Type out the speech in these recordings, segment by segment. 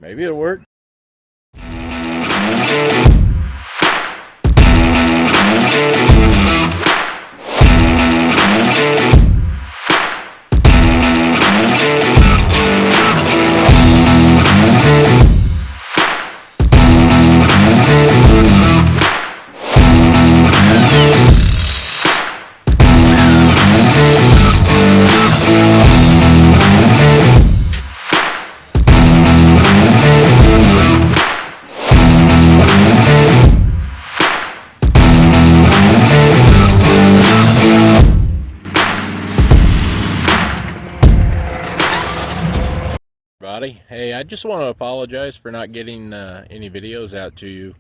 Maybe it'll work. Hey, I just want to apologize for not getting any videos out to you.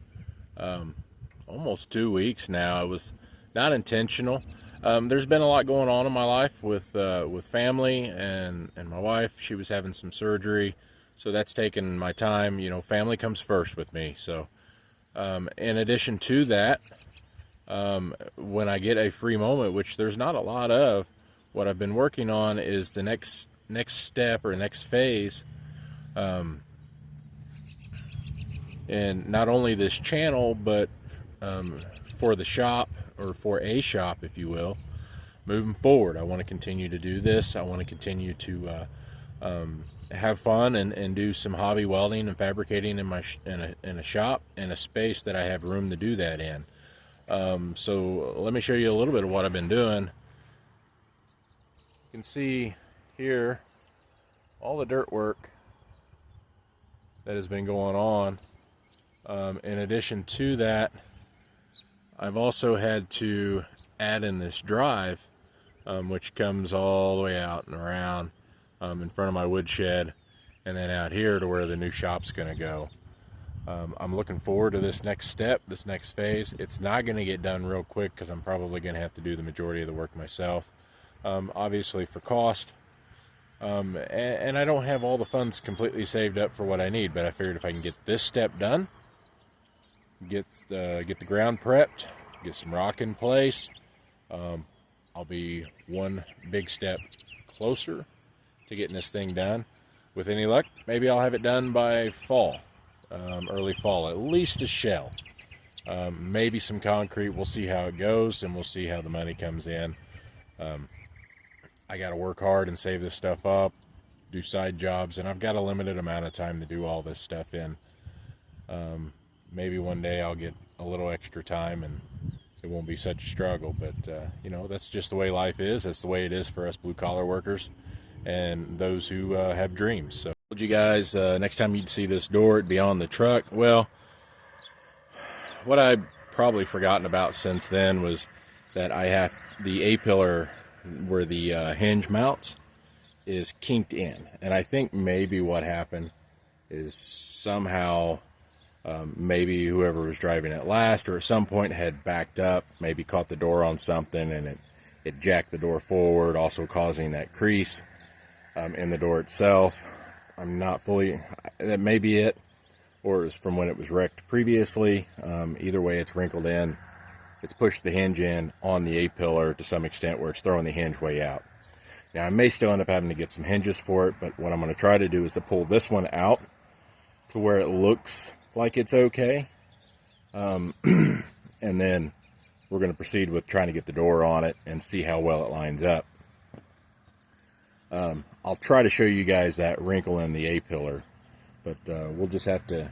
Almost 2 weeks now. It was not intentional. There's been a lot going on in my life with family and my wife. She was having some surgery, so that's taken my time. You know, family comes first with me. So in addition to that, when I get a free moment, which there's not a lot of, what I've been working on is the next step or next phase. And not only this channel, but for the shop, or for a shop, if you will, moving forward. I want to continue to do this. I want to continue to have fun and do some hobby welding and fabricating in a shop, in a space that I have room to do that in. So let me show you a little bit of what I've been doing. You can see here all the dirt work that has been going on. In addition to that, I've also had to add in this drive, which comes all the way out and around in front of my woodshed, and then out here to where the new shop's going to go. I'm looking forward to this next step, this next phase. It's not going to get done real quick because I'm probably going to have to do the majority of the work myself, obviously for cost. And I don't have all the funds completely saved up for what I need, but I figured if I can get this step done, get the ground prepped, get some rock in place, I'll be one big step closer to getting this thing done. With any luck, maybe I'll have it done by fall, early fall, at least a shell, maybe some concrete. We'll see how it goes, and we'll see how the money comes in. I got to work hard and save this stuff up, do side jobs, and I've got a limited amount of time to do all this stuff in. Maybe one day I'll get a little extra time and it won't be such a struggle, but you know, that's just the way life is. That's the way it is for us blue-collar workers and those who have dreams. So I told you guys next time you'd see this door, it'd be on the truck. Well, what I've probably forgotten about since then was that I have the A-pillar where the hinge mounts is kinked in, and I think maybe what happened is somehow maybe whoever was driving it last or at some point had backed up, maybe caught the door on something, and it jacked the door forward, also causing that crease in the door itself. I'm not fully, that may be it, or it was from when it was wrecked previously. Either way, it's wrinkled in. It's pushed the hinge in on the A-pillar to some extent where it's throwing the hinge way out. Now, I may still end up having to get some hinges for it, but what I'm going to try to do is to pull this one out to where it looks like it's okay. And then we're going to proceed with trying to get the door on it and see how well it lines up. I'll try to show you guys that wrinkle in the A-pillar, but we'll just have to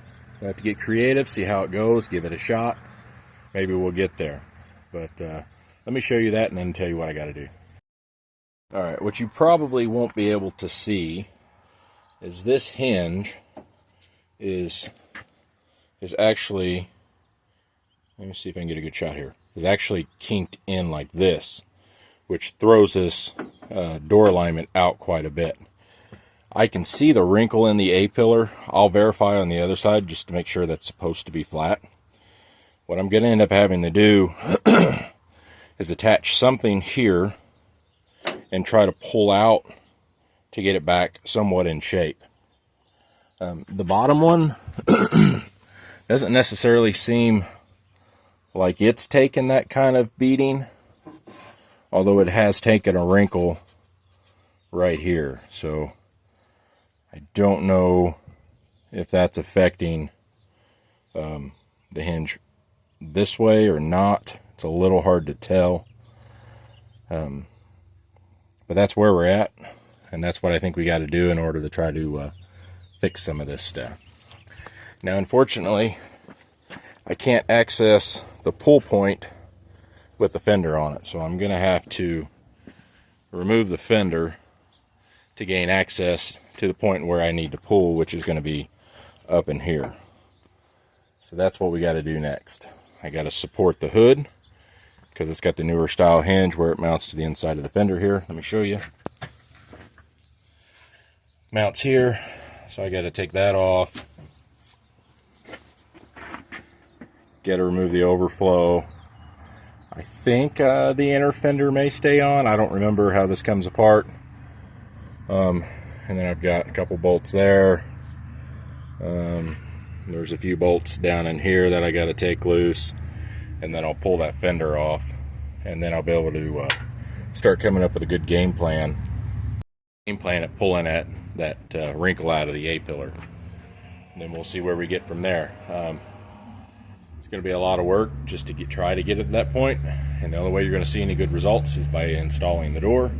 get creative, see how it goes, give it a shot. Maybe we'll get there, but let me show you that and then tell you what I got to do. All right, what you probably won't be able to see is this hinge is actually, let me see if I can get a good shot here, is actually kinked in like this, which throws this door alignment out quite a bit. I can see the wrinkle in the A-pillar. I'll verify on the other side just to make sure that's supposed to be flat. What I'm going to end up having to do is attach something here and try to pull out to get it back somewhat in shape. The bottom one doesn't necessarily seem like it's taken that kind of beating, although it has taken a wrinkle right here. So I don't know if that's affecting the hinge this way or not. It's a little hard to tell. But that's where we're at, and that's what I think we got to do in order to try to fix some of this stuff. Now, unfortunately, I can't access the pull point with the fender on it, so I'm going to have to remove the fender to gain access to the point where I need to pull, which is going to be up in here. So that's what we got to do next. I got to support the hood because it's got the newer style hinge where it mounts to the inside of the fender here. Let me show you. Mounts here, so I got to take that off. Got to remove the overflow. I think the inner fender may stay on. I don't remember how this comes apart. And then I've got a couple bolts there. There's a few bolts down in here that I got to take loose, and then I'll pull that fender off, and then I'll be able to start coming up with a good game plan. At pulling at that wrinkle out of the A-pillar, and then we'll see where we get from there. It's going to be a lot of work just to try to get it to that point, and the only way you're going to see any good results is by installing the door,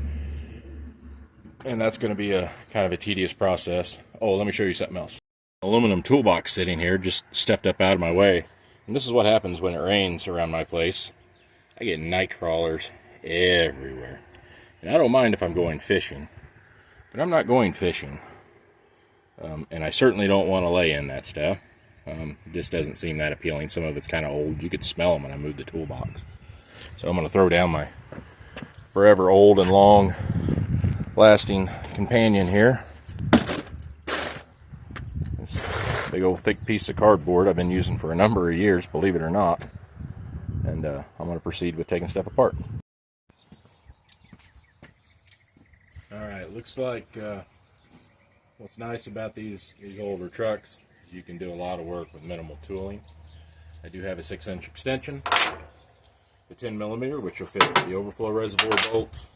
and that's going to be a kind of a tedious process. Oh, let me show you something else. Aluminum toolbox sitting here, just stepped up out of my way, and this is what happens when it rains around my place. I get night crawlers everywhere, and I don't mind if I'm going fishing, but I'm not going fishing, and I certainly don't want to lay in that stuff. It just doesn't seem that appealing. Some of it's kind of old. You could smell them when I moved the toolbox. So I'm going to throw down my forever old and long lasting companion here. This big old thick piece of cardboard I've been using for a number of years, believe it or not. And I'm going to proceed with taking stuff apart. Alright, looks like what's nice about these older trucks, you can do a lot of work with minimal tooling. I do have a 6-inch extension, the 10mm, which will fit the overflow reservoir bolts,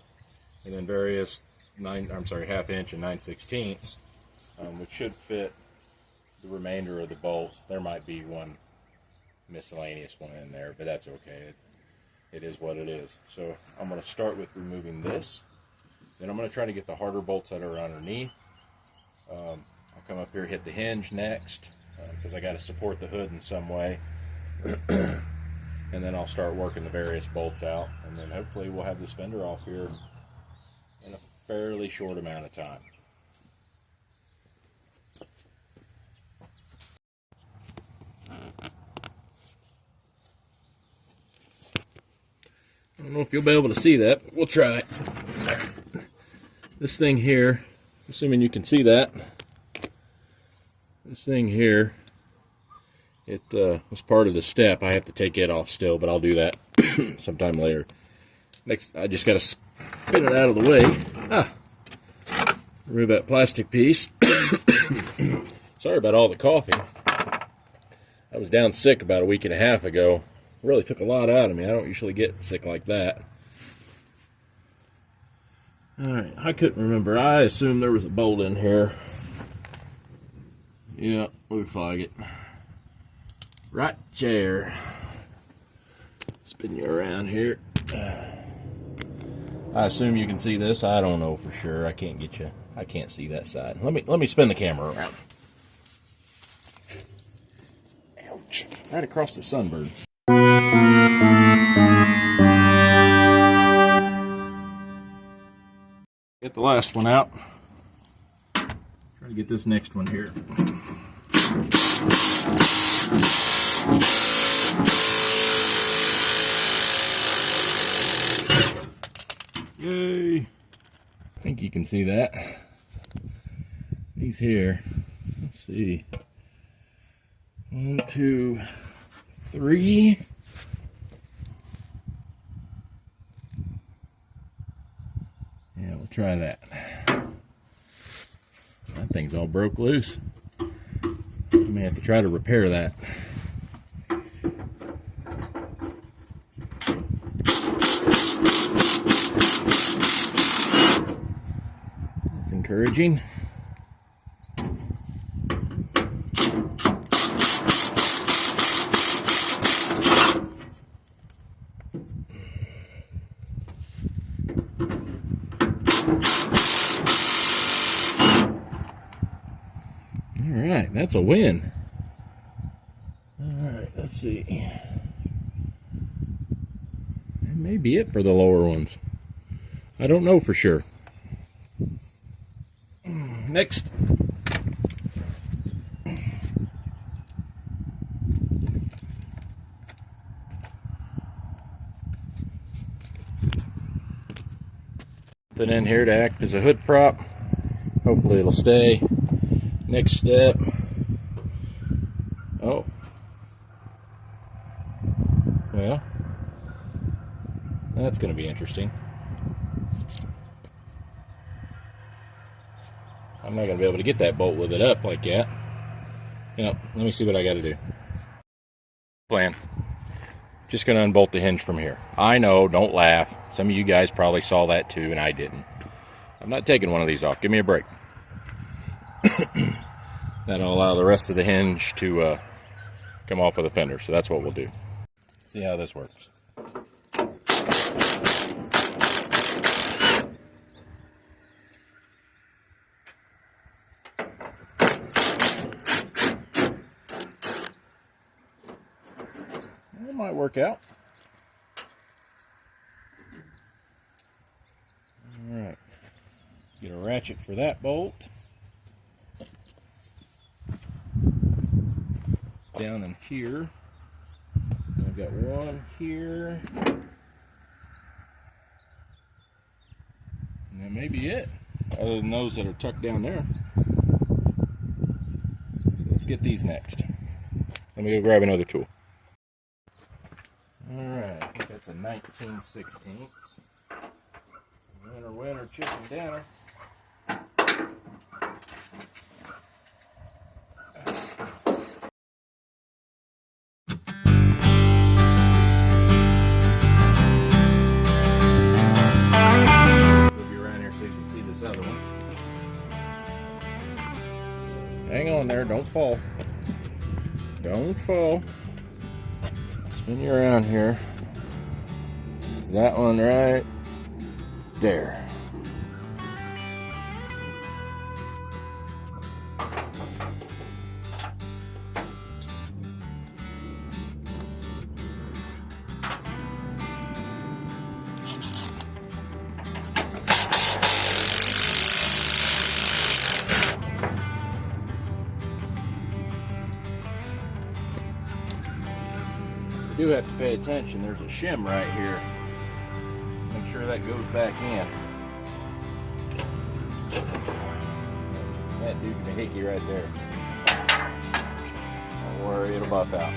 and then various half-inch and 9/16, which should fit the remainder of the bolts. There might be one miscellaneous one in there, but that's okay. It is what it is. So I'm going to start with removing this. Then I'm going to try to get the harder bolts that are underneath. I'll come up here, hit the hinge next, because I got to support the hood in some way. And then I'll start working the various bolts out, and then hopefully we'll have this fender off here in a fairly short amount of time. I don't know if you'll be able to see that, but we'll try. This thing here, assuming you can see that, this thing here, it was part of the step. I have to take it off still, but I'll do that sometime later. Next, I just got to spin it out of the way. Remove that plastic piece. Sorry about all the coughing. I was down sick about a week and a half ago. Really took a lot out of me. I don't usually get sick like that. Alright, I couldn't remember. I assumed there was a bolt in here. Yeah, looks like it. Right there. Spin you around here. I assume you can see this. I don't know for sure. I can't get you. I can't see that side. Let me spin the camera around. Ouch. Right across the sunburn. Get the last one out. Try to get this next one here. Yay! I think you can see that. These here. Let's see. 1, 2, 3. Yeah, we'll try that. That thing's all broke loose. I may have to try to repair that. encouraging. All right, that's a win. All right, let's see. That may be it for the lower ones. I don't know for sure. Next. Something in here to act as a hood prop. Hopefully it'll stay. Next step. Oh. Well, that's going to be interesting. I'm not going to be able to get that bolt with it up like that. You know, let me see what I got to do. Plan. Just going to unbolt the hinge from here. I know, don't laugh. Some of you guys probably saw that too, and I didn't. I'm not taking one of these off. Give me a break. That'll allow the rest of the hinge to come off of the fender, so that's what we'll do. See how this works. It might work out. All right. Get a ratchet for that bolt. It's down in here. I've got one here. And that may be it, other than those that are tucked down there. So let's get these next. Let me go grab another tool. Alright, I think that's a 19/16. Winner, winner, chicken dinner. This other one. Hang on there, don't fall. Don't fall. Spin you around here. Is that one right there? You do have to pay attention. There's a shim right here. Make sure that goes back in. That dude's a hickey right there. Don't worry, it'll buff out.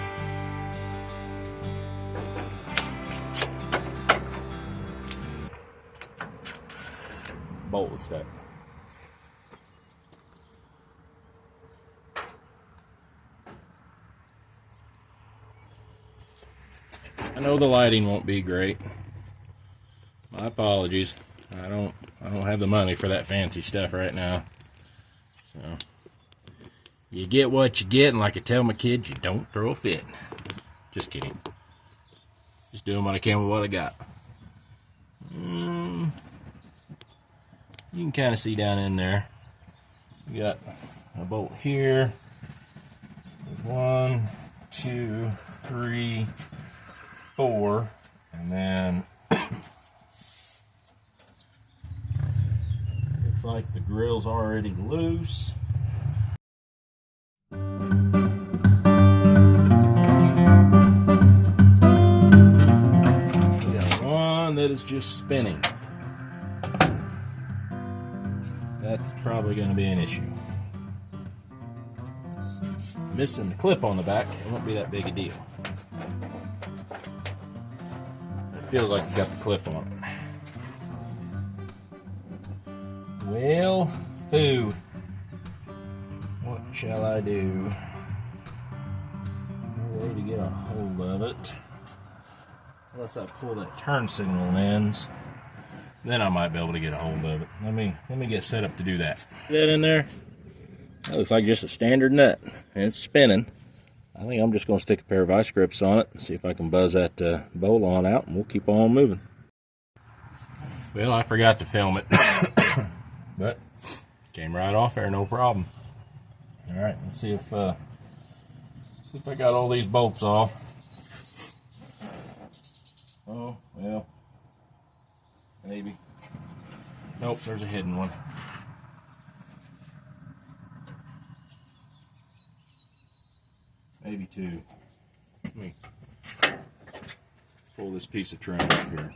Bolt was stuck. I know the lighting won't be great. My apologies. I don't have the money for that fancy stuff right now. So you get what you get, and like I tell my kids, you don't throw a fit. Just kidding. Just doing what I can with what I got. You can kind of see down in there. You got a bolt here. There's 1, 2, 3, 4, and then looks like the grill's already loose. We got one that is just spinning. That's probably going to be an issue. It's missing the clip on the back. It won't be that big a deal. Feels like it's got the clip on it. Well, foo. What shall I do? No way to get a hold of it. Unless I pull that turn signal ends. then I might be able to get a hold of it. Let me get set up to do that. That in there. That looks like just a standard nut, and it's spinning. I think I'm just going to stick a pair of vice grips on it and see if I can buzz that bolt on out, and we'll keep on moving. Well, I forgot to film it, but came right off there, no problem. All right, let's see if I got all these bolts off. Oh, well, maybe. Nope, there's a hidden one. Maybe two. Let me pull this piece of trim off here.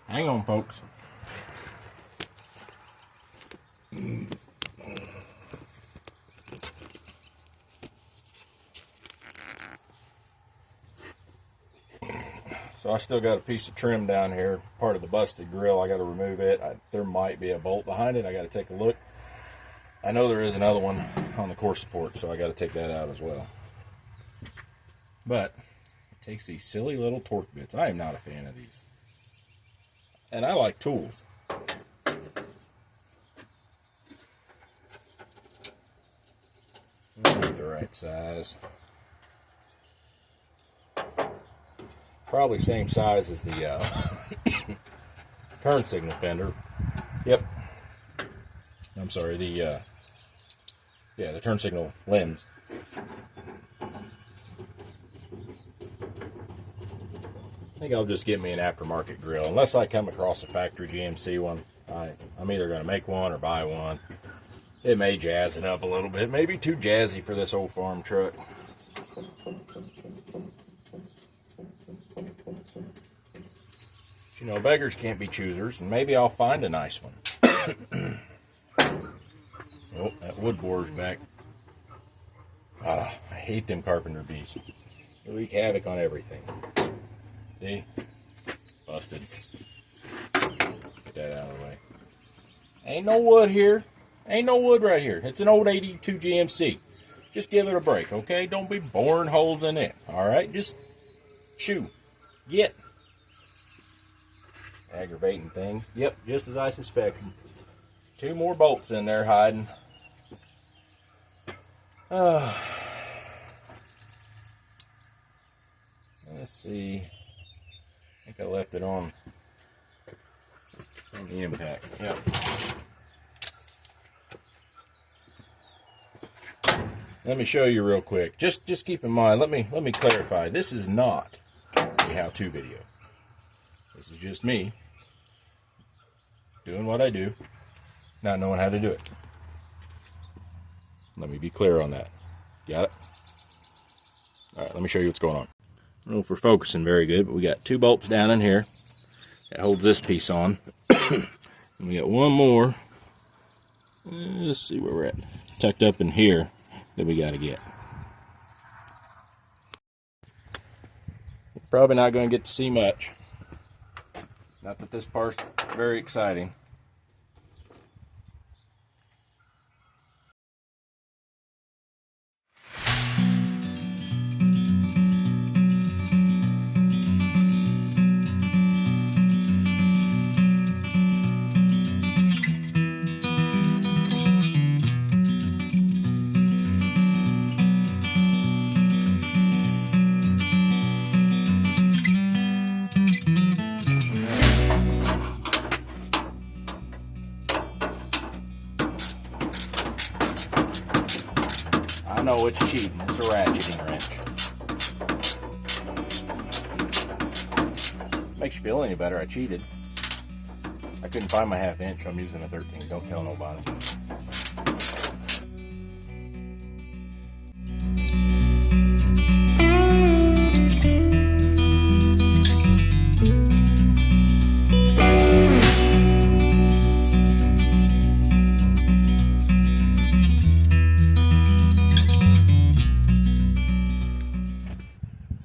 Hang on, folks. So I still got a piece of trim down here, part of the busted grill. I got to remove it. There might be a bolt behind it. I got to take a look. I know there is another one on the core support, so I got to take that out as well. But it takes these silly little torque bits. I am not a fan of these. And I like tools. Not the right size. Probably same size as the turn signal fender. Yep. I'm sorry, the turn signal lens. I think I'll just get me an aftermarket grill, unless I come across a factory GMC one. I'm either going to make one or buy one. It may jazz it up a little bit, maybe too jazzy for this old farm truck. You know, beggars can't be choosers, and maybe I'll find a nice one. Oh, that wood bore's back. I hate them carpenter bees. They wreak havoc on everything. See? Busted. Get that out of the way. Ain't no wood here. Ain't no wood right here. It's an old 82 GMC. Just give it a break, okay? Don't be boring holes in it, all right? Just shoo. Get. Aggravating things. Yep, just as I suspected. Two more bolts in there hiding. Let's see. I think I left it on the impact. Yep. Let me show you real quick. Just keep in mind. Let me clarify. This is not a how-to video. This is just me doing what I do, not knowing how to do it. Let me be clear on that. Got it? All right, let me show you what's going on. I don't know if we're focusing very good, but we got two bolts down in here that holds this piece on. And we got one more. Let's see where we're at. Tucked up in here that we got to get. You're probably not going to get to see much. Not that this part's very exciting. I know it's cheating. It's a ratcheting wrench. Makes you feel any better, I cheated. I couldn't find my 1/2 inch, so I'm using a 13. Don't tell nobody.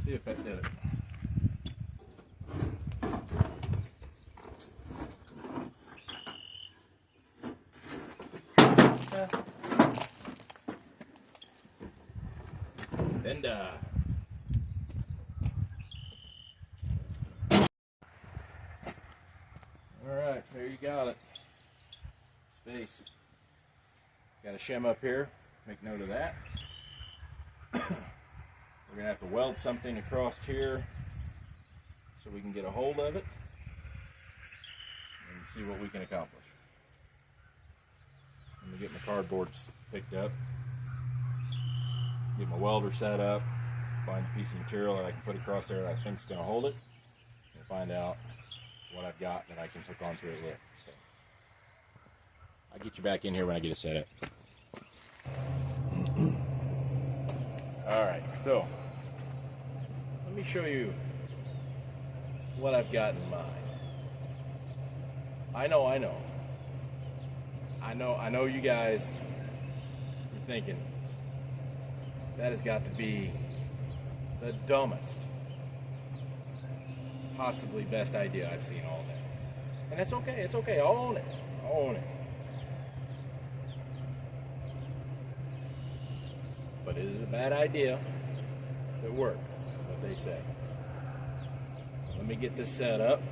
See if that did it. Linda. Alright, there you got it. Space. Got a shim up here. Make note of that. We're going to have to weld something across here so we can get a hold of it and see what we can accomplish. Let me get my cardboards picked up, get my welder set up, find a piece of material that I can put across there that I think is going to hold it, and find out what I've got that I can hook onto it with. So I'll get you back in here when I get it set up. Alright, so let me show you what I've got in mind. I know you guys are thinking that has got to be the dumbest, possibly best idea I've seen all day. And it's okay, I'll own it. But it is a bad idea if it works. That's what they say. Let me get this set up,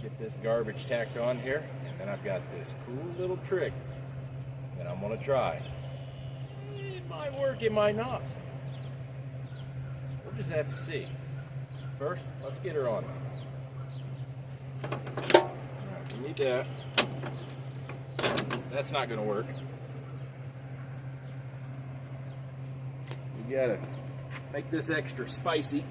get this garbage tacked on here, and then I've got this cool little trick that I'm going to try. It might work, it might not. We'll just have to see. First, let's get her on. Alright, we need that. That's not going to work. We gotta make this extra spicy.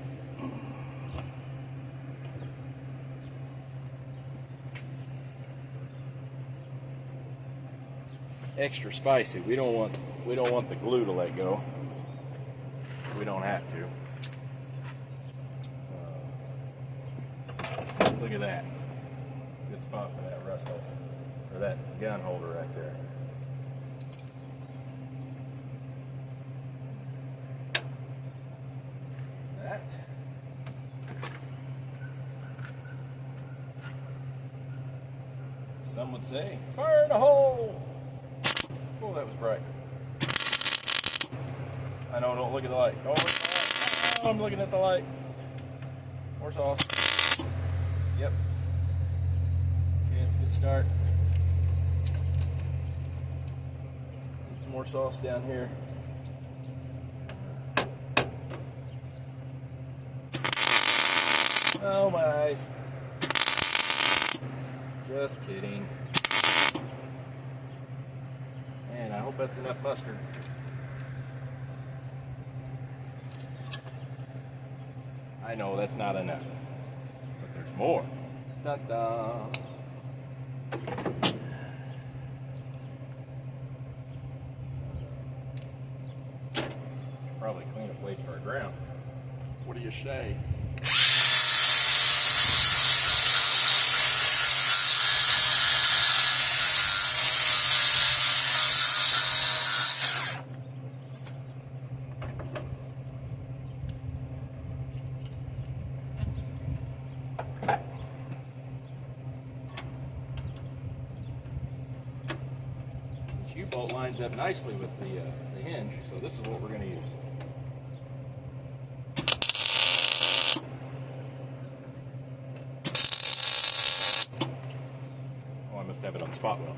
Extra spicy. We don't want the glue to let go. We don't have to. Look at that. Good spot for that rust hole, or that gun holder right there. That. Some would say, fire in the hole. Oh, that was bright. I know, don't look at the light. Don't look at the light. Oh, I'm looking at the light. More sauce. Yep. Okay, it's a good start. Need some more sauce down here. Oh, my eyes. Just kidding. Man, I hope that's enough mustard. I know that's not enough, but there's more. Dun-dun. Probably clean a place for a ground. What do you say? U-bolt lines up nicely with the hinge, so this is what we're going to use. Oh, I must have it on spot weld.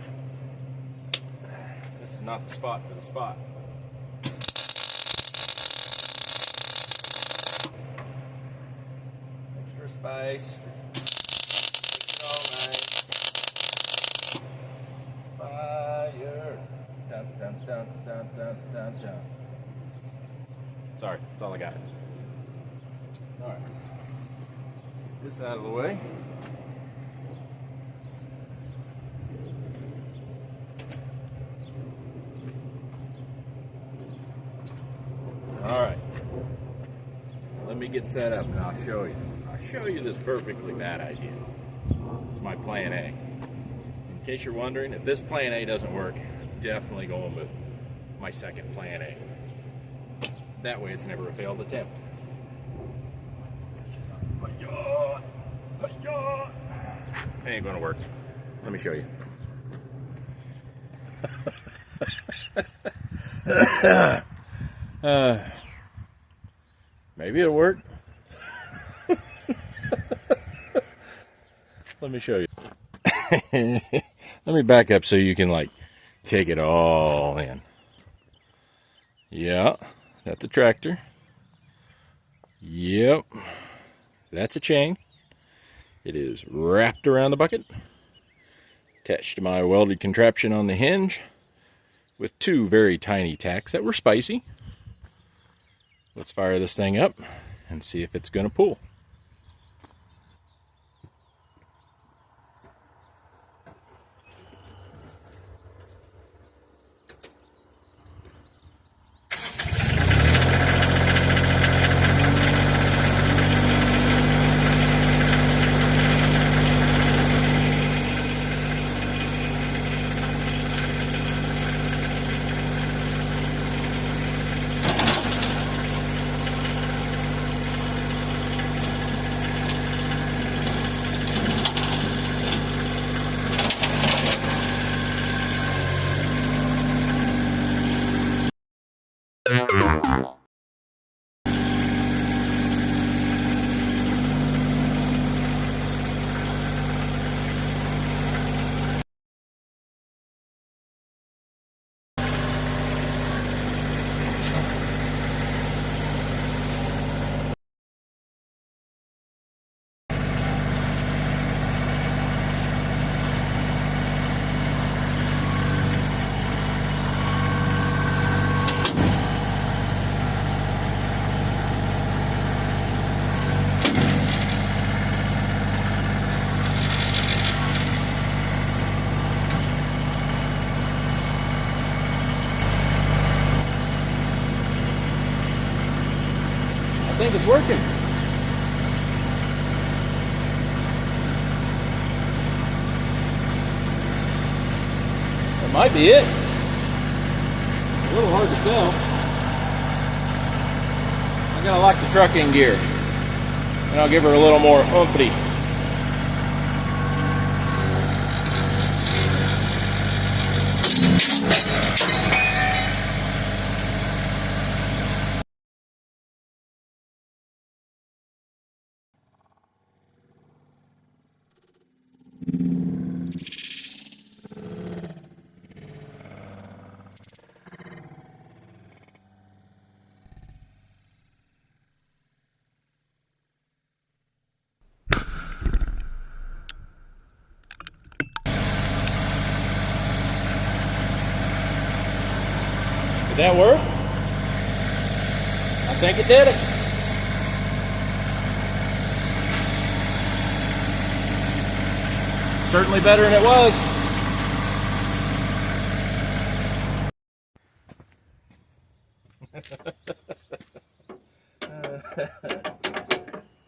This is not the spot for the spot. Extra spice. Makes it all nice. Fire. Dun, dun, dun, dun, dun, dun, dun. Sorry, that's all I got. Alright. This out of the way. Alright. Let me get set up and I'll show you. I'll show you this perfectly bad idea. It's my plan A. In case you're wondering, if this plan A doesn't work, definitely going with my second plan A. That way it's never a failed attempt. It ain't gonna work. Let me show you. Maybe it'll work. Let me show you. Let me back up so you can like take it all in. Yeah, that's a tractor. Yep, that's a chain. It is wrapped around the bucket, attached to my welded contraption on the hinge with two very tiny tacks that were spicy. Let's fire this thing up and see if it's going to pull. I think it's working. That might be it. A little hard to tell. I'm gonna lock the truck in gear, and I'll give her a little more oomphy. Did that work? I think it did it. Certainly better than it was.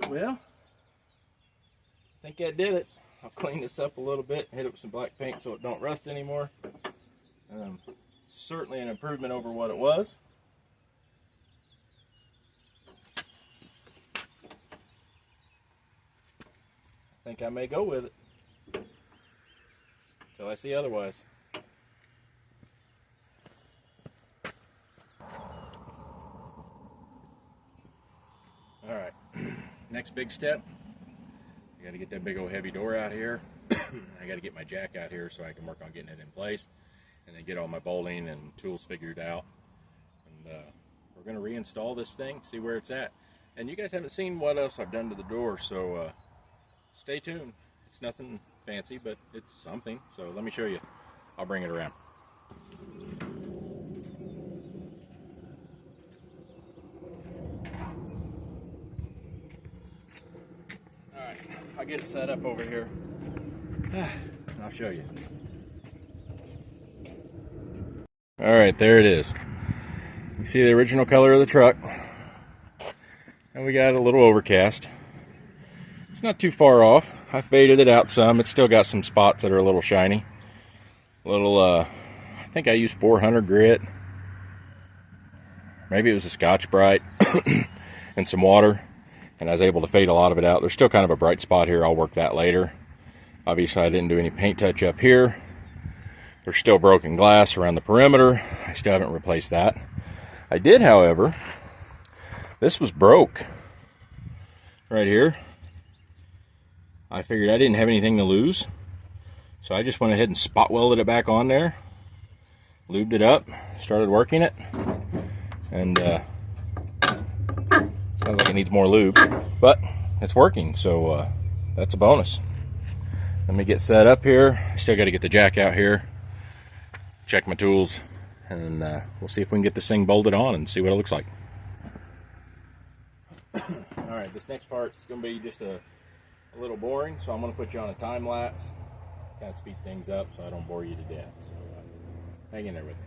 Well, I think that did it. I'll clean this up a little bit, hit it with some black paint so it don't rust anymore. Certainly an improvement over what it was. I think I may go with it till I see otherwise. All right, next big step. I got to get that big old heavy door out here. I got to get my jack out here so I can work on getting it in place, and then get all my bolting and tools figured out. And we're going to reinstall this thing, see where it's at. And you guys haven't seen what else I've done to the door, so stay tuned. It's nothing fancy, but it's something. So let me show you. I'll bring it around. All right, I'll get it set up over here. And I'll show you. All right, there it is. You see the original color of the truck. And we got a little overcast. It's not too far off. I faded it out some. It's still got some spots that are a little shiny. A little, I think I used 400 grit. Maybe it was a Scotch Brite and some water. And I was able to fade a lot of it out. There's still kind of a bright spot here. I'll work that later. Obviously, I didn't do any paint touch up here. There's still broken glass around the perimeter. I still haven't replaced that. I did, however, this was broke right here. I figured I didn't have anything to lose, so I just went ahead and spot welded it back on there, lubed it up, started working it, and sounds like it needs more lube, but it's working, so that's a bonus. Let me get set up here. I still got to get the jack out here, check my tools, and we'll see if we can get this thing bolted on and see what it looks like. All right, this next part is going to be just a little boring, so I'm going to put you on a time lapse, kind of speed things up so I don't bore you to death. So hang in there with me.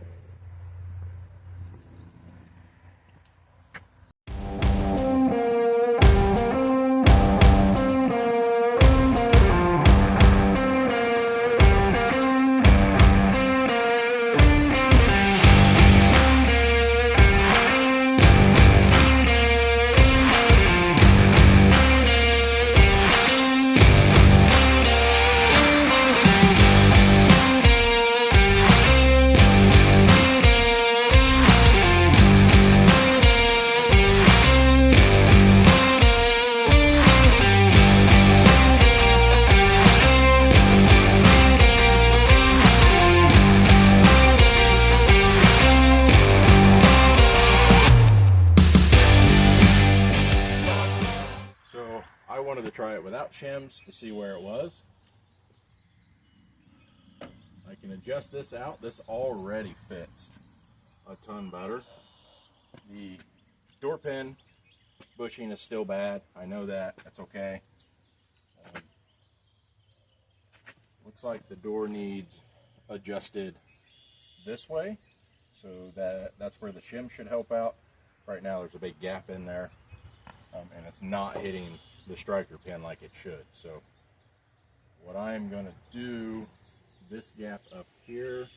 I wanted to try it without shims to see where it was. I can adjust this out. This already fits a ton better. The door pin bushing is still bad. I know that. That's okay. Looks like the door needs adjusted this way, so that's where the shim should help out. Right now there's a big gap in there, and it's not hitting the striker pin like it should. So what I'm going to do, this gap up here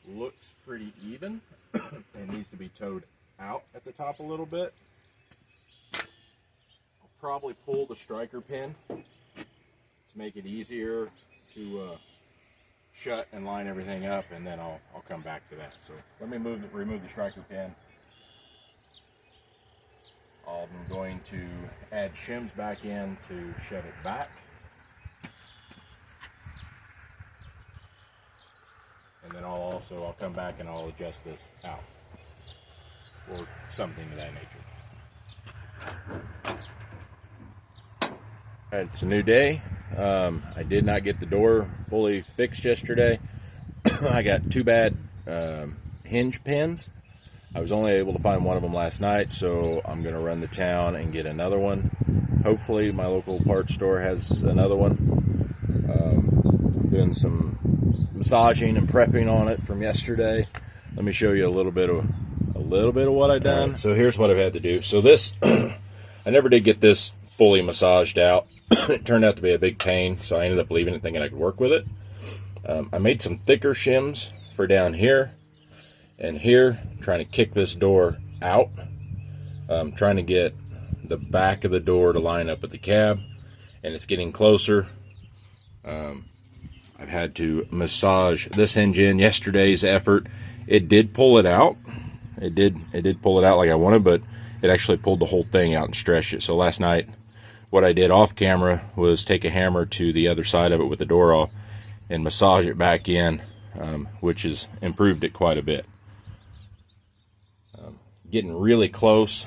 looks pretty even. It needs to be towed out at the top a little bit. I'll probably pull the striker pin to make it easier to shut and line everything up, and then I'll come back to that. So let me remove the striker pin. I'm going to add shims back in to shut it back. And then I'll come back and I'll adjust this out, or something of that nature. It's a new day. I did not get the door fully fixed yesterday. I got two bad hinge pins. I was only able to find one of them last night, so I'm going to run to town and get another one. Hopefully my local parts store has another one. I'm doing some massaging and prepping on it from yesterday. Let me show you a little bit of what I've done. Right, so here's what I've had to do. So this, I never did get this fully massaged out. It turned out to be a big pain, so I ended up leaving it thinking I could work with it. I made some thicker shims for down here and here, trying to kick this door out. Trying to get the back of the door to line up with the cab, and it's getting closer. I've had to massage this hinge in. Yesterday's effort, it did pull it out. It did pull it out like I wanted, but it actually pulled the whole thing out and stretched it. So last night, what I did off camera was take a hammer to the other side of it with the door off and massage it back in, which has improved it quite a bit. Getting really close.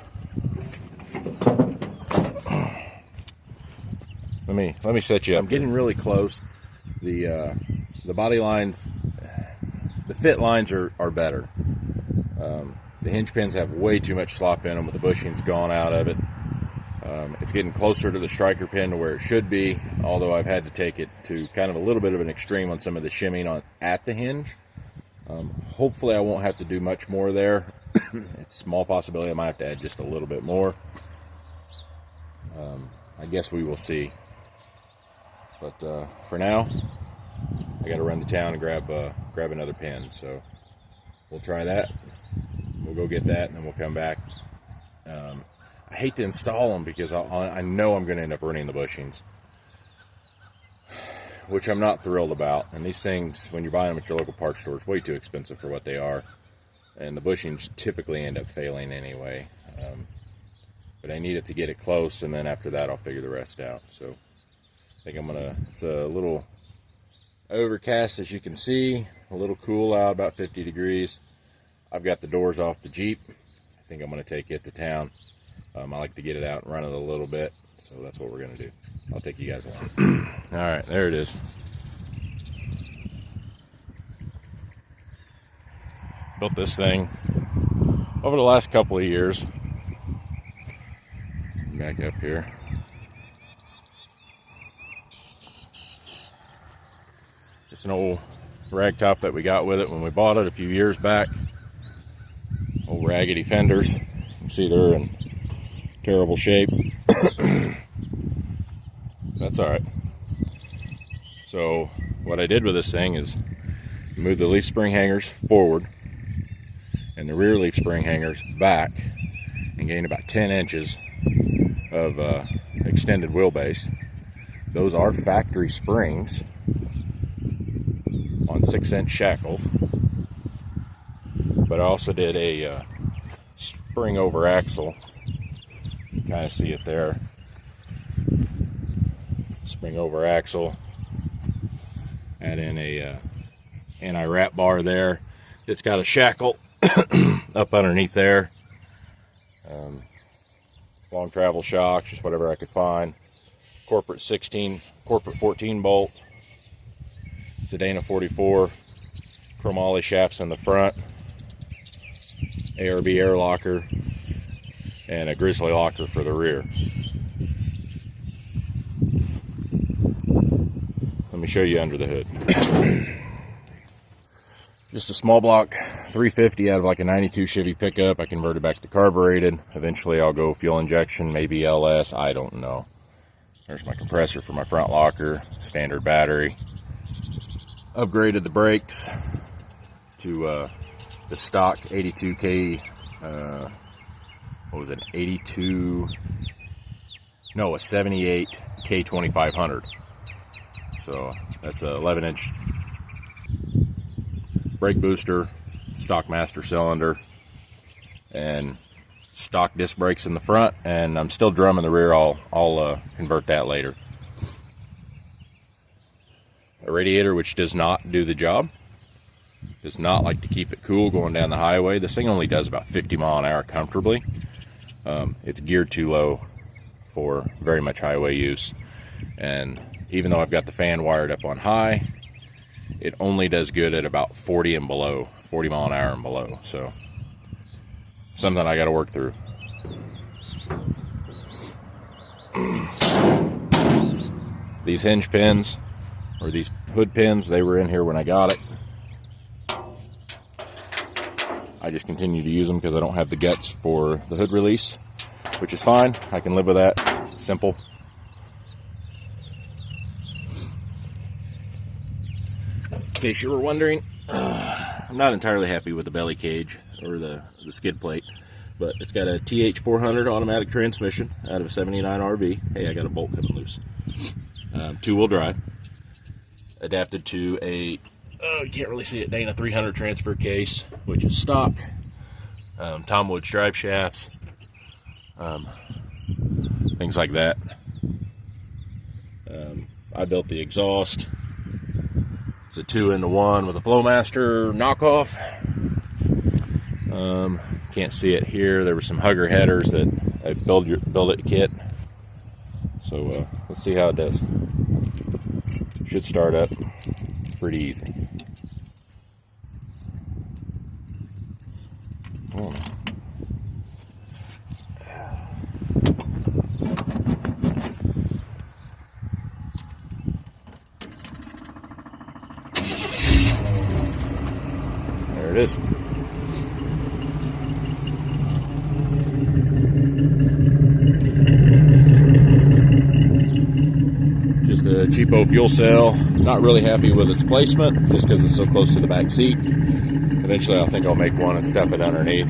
Let me set you up. I'm getting really close. The body lines, the fit lines are better. The hinge pins have way too much slop in them with the bushings gone out of it. It's getting closer to the striker pin to where it should be, although I've had to take it to kind of a little bit of an extreme on some of the shimming at the hinge. Hopefully I won't have to do much more there. It's a small possibility I might have to add just a little bit more. I guess we will see. But for now, I got to run to town and grab another pin. So we'll try that. We'll go get that, and then we'll come back. I hate to install them because I know I'm going to end up ruining the bushings, which I'm not thrilled about. And these things, when you're buying them at your local parts store, it's way too expensive for what they are. And the bushings typically end up failing anyway. but I need it to get it close, and then after that I'll figure the rest out. So I think I'm gonna, it's a little overcast as you can see, a little cool out, about 50 degrees. I've got the doors off the Jeep. I think I'm gonna take it to town. I like to get it out and run it a little bit, so that's what we're gonna do. I'll take you guys along. All right, there it is. Built this thing over the last couple of years. Back up here. Just an old rag top that we got with it when we bought it a few years back. Old raggedy fenders. You can see they're in terrible shape. That's all right. So what I did with this thing is move the leaf spring hangers forward and the rear leaf spring hangers back, and gained about 10 inches of extended wheelbase. Those are factory springs on 6-inch shackles, but I also did a spring over axle. You can kind of see it there. Spring over axle. Add in a anti-wrap bar there. It's got a shackle up underneath there. Long travel shocks, just whatever I could find. Corporate 14 bolt. It's a Dana 44. Chromoly shafts in the front. ARB air locker. And a Grizzly locker for the rear. Let me show you under the hood. Just a small block 350 out of like a 92 Chevy pickup. I converted back to carbureted. Eventually I'll go fuel injection, maybe LS, I don't know. There's my compressor for my front locker, standard battery. Upgraded the brakes to the stock 82K, what was it, 82, no, a 78 K2500. So that's a 11-inch brake booster, stock master cylinder, and stock disc brakes in the front, and I'm still drumming the rear. I'll convert that later. A radiator which does not do the job. Does not like to keep it cool going down the highway. This thing only does about 50 mile an hour comfortably. It's geared too low for very much highway use, and even though I've got the fan wired up on high, it only does good at about 40 and below, 40 mile an hour and below. So something I got to work through. These hinge pins, or these hood pins, they were in here when I got it. I just continue to use them because I don't have the guts for the hood release, which is fine. I can live with that. Simple. In case you were wondering, I'm not entirely happy with the belly cage or the skid plate, but it's got a TH400 automatic transmission out of a 79 RB. Hey, I got a bolt coming loose. 2-wheel drive. Adapted to a, you can't really see it, Dana 300 transfer case, which is stock. Tom Woods drive shafts. Things like that. I built the exhaust. It's a 2-in-1 with a Flowmaster knockoff. Can't see it here. There were some hugger headers that I build it kit. So let's see how it does. Should start up pretty easy. There it is. Just a cheapo fuel cell. Not really happy with its placement, just because it's so close to the back seat. Eventually I think I'll make one and stuff it underneath.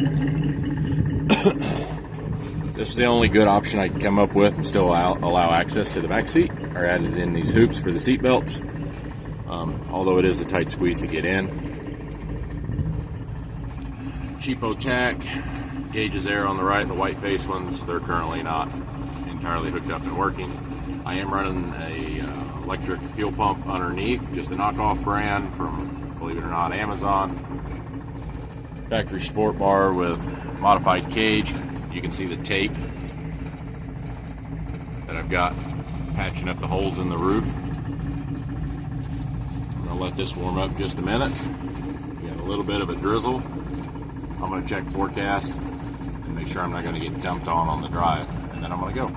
This is the only good option I can come up with and still allow access to the back seat, or added in these hoops for the seat belts. Although it is a tight squeeze to get in. cheapo tack. Gauges there on the right, the white face ones, they're currently not entirely hooked up and working. I am running a electric fuel pump underneath, just a knockoff brand from, believe it or not, Amazon. Factory sport bar with modified cage. You can see the tape that I've got patching up the holes in the roof. I'm gonna let this warm up just a minute. We got a little bit of a drizzle. I'm gonna check forecast and make sure I'm not gonna get dumped on the drive, and then I'm gonna go.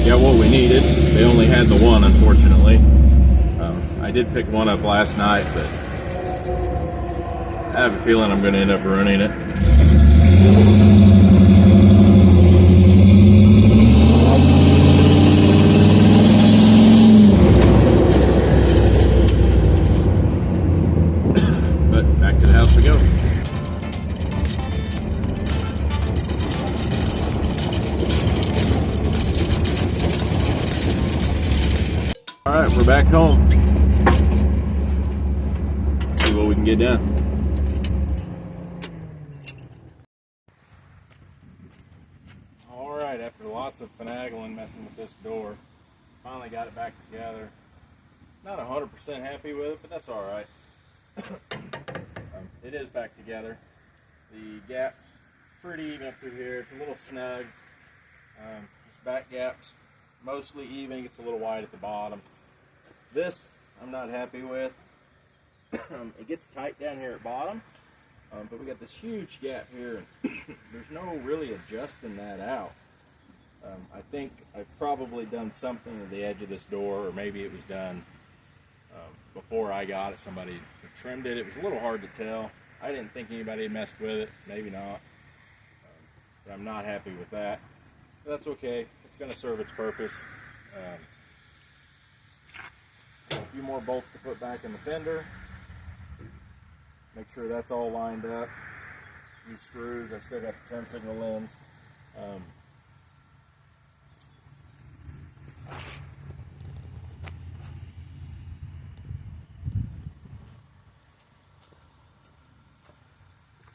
Got what we needed. They only had the one, unfortunately. I did pick one up last night, but I have a feeling I'm going to end up ruining it. But back to the house we go. Alright, we're back home. Let's see what we can get done. Alright, after lots of finagling messing with this door, finally got it back together. Not 100% happy with it, but that's alright. It is back together. The gap's pretty even up through here. It's a little snug. This back gap's mostly even. It's a little wide at the bottom. This I'm not happy with. It gets tight down here at bottom, but we got this huge gap here, and there's no really adjusting that out. I think I've probably done something to the edge of this door, or maybe it was done before I got it. Somebody trimmed it. It was a little hard to tell. I didn't think anybody had messed with it. Maybe not. But I'm not happy with that. But that's okay. It's going to serve its purpose. A few more bolts to put back in the fender. Make sure that's all lined up. A few screws. I still got the turn signal lens.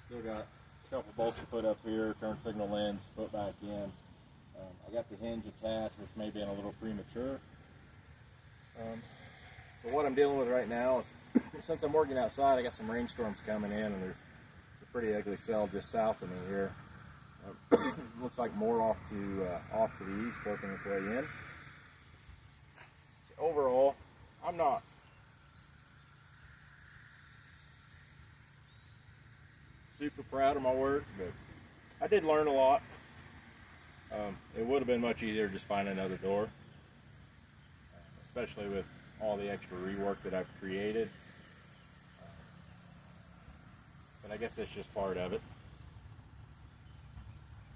Still got a couple bolts to put up here, turn signal lens to put back in. I got the hinge attached, which may be a little premature. But what I'm dealing with right now is, since I'm working outside, I got some rainstorms coming in, and there's a pretty ugly cell just south of me here. Looks like more off to the east, working its way in. Overall, I'm not super proud of my work, but I did learn a lot. It would have been much easier just finding another door, especially with all the extra rework that I've created. But I guess that's just part of it.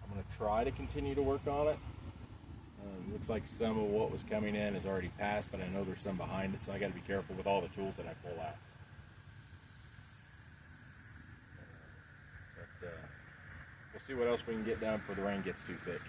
I'm going to try to continue to work on it. Looks like some of what was coming in is already passed, but I know there's some behind it, so I got to be careful with all the tools that I pull out. But we'll see what else we can get done before the rain gets too thick.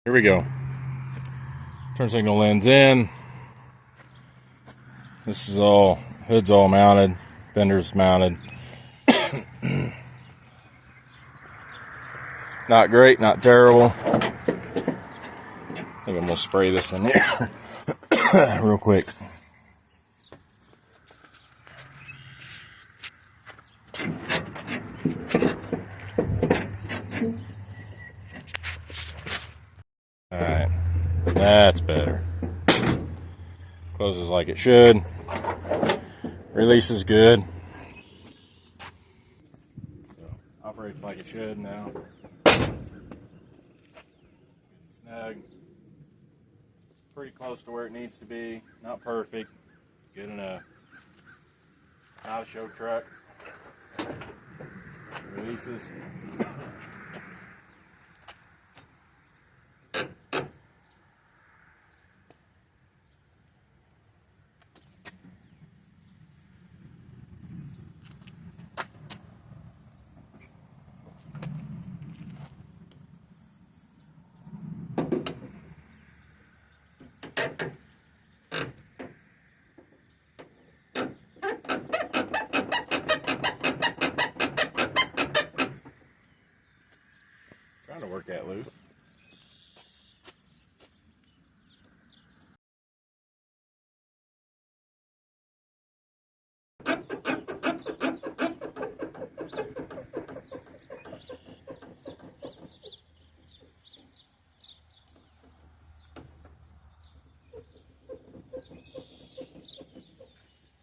Here we go. Turn signal lens in. This is all, hood's all mounted, fender's mounted. Not great, not terrible. I think I'm gonna spray this in here real quick. Alright, that's better. Closes like it should. Releases good. So, operates like it should now. Snug. Pretty close to where it needs to be. Not perfect. Good enough. Not a show truck. Releases. Trying to work that loose.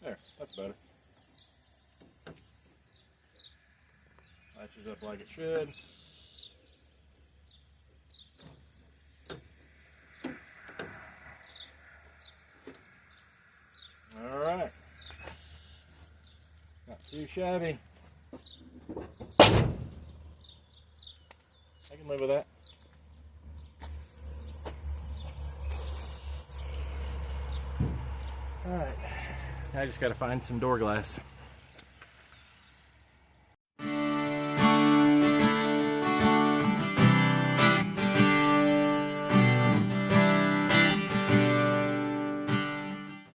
There, that's better. Latches up like it should. Alright. Not too shabby. I can live with that. Alright. I just gotta find some door glass.